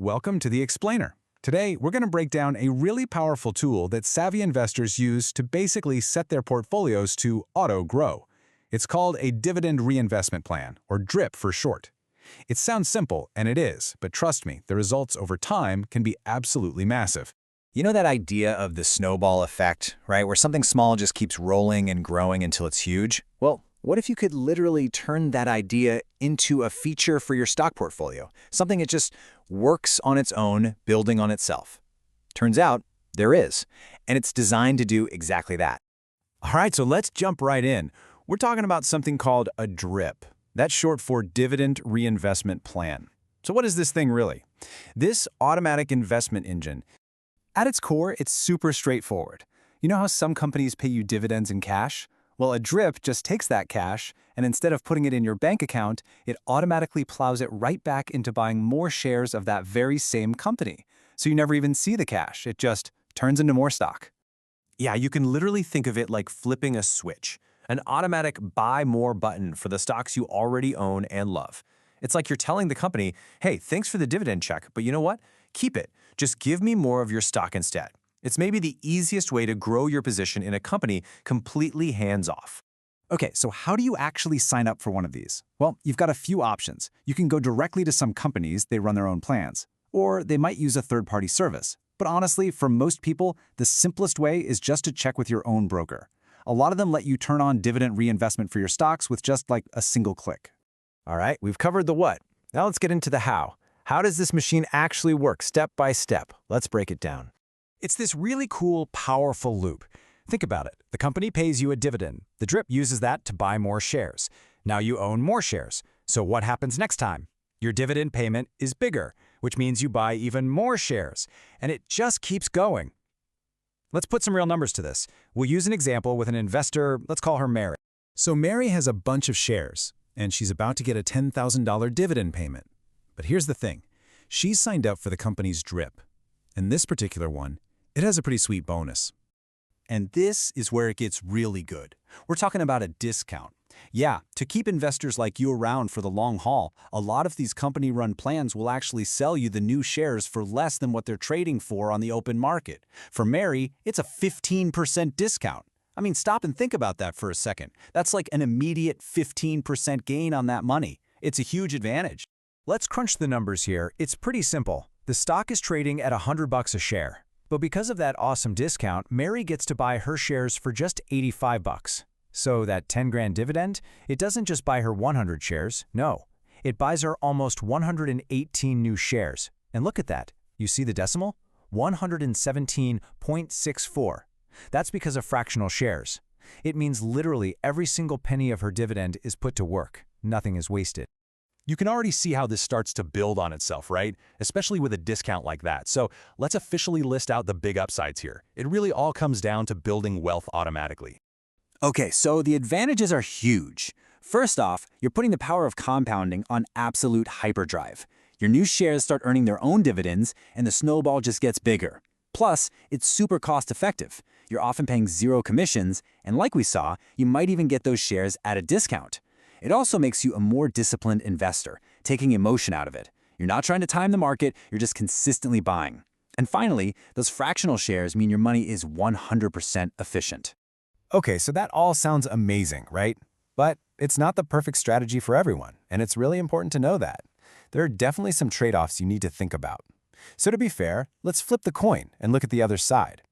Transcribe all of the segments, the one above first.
Welcome to the Explainer. Today, we're going to break down a really powerful tool that savvy investors use to basically set their portfolios to auto-grow. It's called a Dividend Reinvestment Plan, or DRIP for short. It sounds simple, and it is, but trust me, the results over time can be absolutely massive. You know that idea of the snowball effect, right? Where something small just keeps rolling and growing until it's huge? Well, what if you could literally turn that idea into a feature for your stock portfolio? Something that just works on its own, building on itself. Turns out, there is. And it's designed to do exactly that. All right, so let's jump right in. We're talking about something called a DRIP. That's short for Dividend Reinvestment Plan. So what is this thing really? This automatic investment engine, at its core, it's super straightforward. You know how some companies pay you dividends in cash? Well, a DRIP just takes that cash, and instead of putting it in your bank account, it automatically plows it right back into buying more shares of that very same company. So you never even see the cash. It just turns into more stock. Yeah, you can literally think of it like flipping a switch, an automatic buy more button for the stocks you already own and love. It's like you're telling the company, hey, thanks for the dividend check, but you know what? Keep it. Just give me more of your stock instead. It's maybe the easiest way to grow your position in a company completely hands-off. Okay, so how do you actually sign up for one of these? Well, you've got a few options. You can go directly to some companies, they run their own plans. Or they might use a third-party service. But honestly, for most people, the simplest way is just to check with your own broker. A lot of them let you turn on dividend reinvestment for your stocks with just like a single click. All right, we've covered the what. Now let's get into the how. How does this machine actually work step by step? Let's break it down. It's this really cool, powerful loop. Think about it. The company pays you a dividend. The DRIP uses that to buy more shares. Now you own more shares. So what happens next time? Your dividend payment is bigger, which means you buy even more shares. And it just keeps going. Let's put some real numbers to this. We'll use an example with an investor, let's call her Mary. So Mary has a bunch of shares, and she's about to get a $10,000 dividend payment. But here's the thing. She's signed up for the company's DRIP. And this particular one, it has a pretty sweet bonus. And this is where it gets really good. We're talking about a discount. Yeah, to keep investors like you around for the long haul, a lot of these company-run plans will actually sell you the new shares for less than what they're trading for on the open market. For Mary, it's a 15% discount. I mean, stop and think about that for a second. That's like an immediate 15% gain on that money. It's a huge advantage. Let's crunch the numbers here. It's pretty simple. The stock is trading at $100 a share. But because of that awesome discount, Mary gets to buy her shares for just $85. So that 10 grand dividend, it doesn't just buy her 100 shares, no. It buys her almost 118 new shares. And look at that. You see the decimal? 117.64. That's because of fractional shares. It means literally every single penny of her dividend is put to work. Nothing is wasted. You can already see how this starts to build on itself, right? Especially with a discount like that. So let's officially list out the big upsides here. It really all comes down to building wealth automatically. Okay, so the advantages are huge. First off, you're putting the power of compounding on absolute hyperdrive. Your new shares start earning their own dividends, and the snowball just gets bigger. Plus, it's super cost-effective. You're often paying zero commissions, and like we saw, you might even get those shares at a discount. It also makes you a more disciplined investor, taking emotion out of it. You're not trying to time the market, you're just consistently buying. And finally, those fractional shares mean your money is 100% efficient. Okay, so that all sounds amazing, right? But it's not the perfect strategy for everyone, and it's really important to know that. There are definitely some trade-offs you need to think about. So to be fair, let's flip the coin and look at the other side.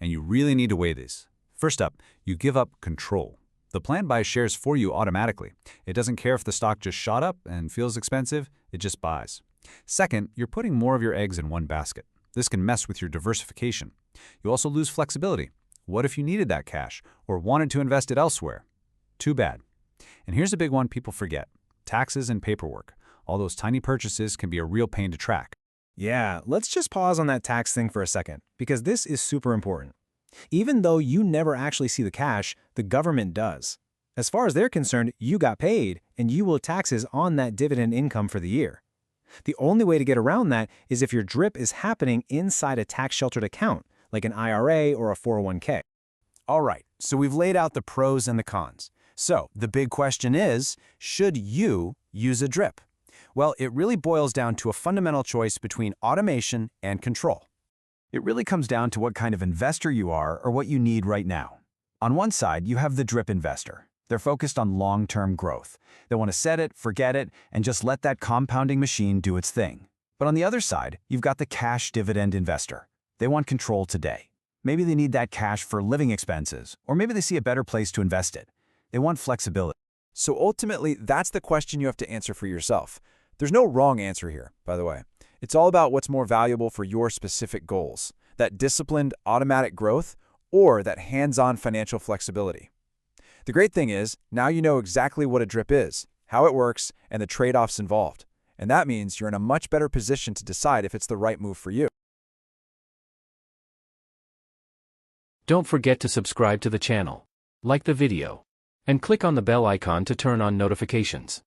And you really need to weigh this. First up, you give up control. The plan buys shares for you automatically. It doesn't care if the stock just shot up and feels expensive, it just buys. Second, you're putting more of your eggs in one basket. This can mess with your diversification. You also lose flexibility. What if you needed that cash or wanted to invest it elsewhere? Too bad. And here's a big one people forget. Taxes and paperwork. All those tiny purchases can be a real pain to track. Yeah, let's just pause on that tax thing for a second, because this is super important. Even though you never actually see the cash, the government does. As far as they're concerned, you got paid, and you will taxes on that dividend income for the year. The only way to get around that is if your DRIP is happening inside a tax-sheltered account, like an IRA or a 401k. All right, so we've laid out the pros and the cons. So the big question is, should you use a DRIP? Well, it really boils down to a fundamental choice between automation and control. It really comes down to what kind of investor you are or what you need right now. On one side, you have the drip investor. They're focused on long-term growth. They want to set it, forget it, and just let that compounding machine do its thing. But on the other side, you've got the cash dividend investor. They want control today. Maybe they need that cash for living expenses, or maybe they see a better place to invest it. They want flexibility. So ultimately, that's the question you have to answer for yourself. There's no wrong answer here, by the way. It's all about what's more valuable for your specific goals, that disciplined, automatic growth, or that hands-on financial flexibility. The great thing is, now you know exactly what a drip is, how it works, and the trade-offs involved. And that means you're in a much better position to decide if it's the right move for you. Don't forget to subscribe to the channel, like the video, and click on the bell icon to turn on notifications.